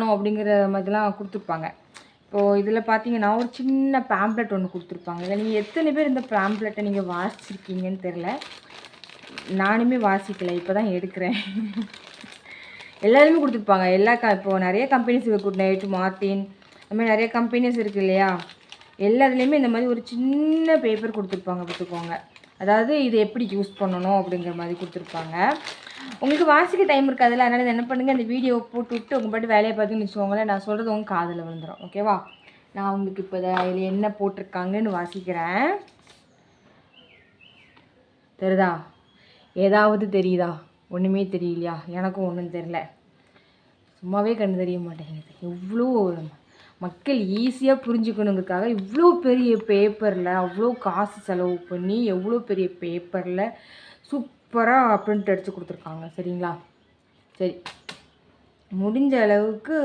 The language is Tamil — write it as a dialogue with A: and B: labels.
A: அப்படிங்கிற மாதிரிலாம் கொடுத்துருப்பாங்க. இப்போது இதில் பார்த்தீங்கன்னா ஒரு சின்ன பேம்ப்ளெட் ஒன்று கொடுத்துருப்பாங்க. இதில் நீங்கள் எத்தனை பேர் இந்த பேம்ப்ளெட்டை நீங்கள் வாசிச்சிருக்கீங்கன்னு தெரில. நானுமே வாசிக்கலை, இப்போ தான் எடுக்கிறேன். எல்லாருமே கொடுத்துருப்பாங்க. இப்போது நிறைய கம்பெனிஸ் குட் நைட், மார்டின், அந்த மாதிரி நிறைய கம்பெனிஸ் இருக்குது இல்லையா, எல்லாத்துலேயுமே இந்த மாதிரி ஒரு சின்ன பேப்பர் கொடுத்துருப்பாங்க பார்த்துக்கோங்க. அதாவது இது எப்படி யூஸ் பண்ணணும் அப்படிங்கிற மாதிரி கொடுத்துருப்பாங்க. உங்களுக்கு வாசிக்க டைம் இருக்காதுல்ல, அதனால் என்ன பண்ணுங்கள், இந்த வீடியோ போட்டு விட்டு உங்கள் பாட்டு வேலையை பார்த்துன்னு வச்சுக்கோங்களேன். நான் சொல்கிறது உங்கள் காதில் விழுந்துடும். ஓகேவா? நான் உங்களுக்கு இப்போ இதில் என்ன போட்டிருக்காங்கன்னு வாசிக்கிறேன். தெரியுதா? ஏதாவது தெரியுதா? ஒன்றுமே தெரியலையா? எனக்கும் ஒன்றும் தெரில. சும்மாவே கண்ணு தெரிய மாட்டேங்குது. எவ்வளோ மக்கள் ஈஸியாக புரிஞ்சுக்கணுங்கிறதுக்காக இவ்வளோ பெரிய பேப்பரில் அவ்வளோ காசு செலவு பண்ணி எவ்வளோ பெரிய பேப்பரில் சூப்பராக பிரிண்ட் அடித்து கொடுத்துருக்காங்க. சரிங்களா? சரி, முடிஞ்ச அளவுக்கு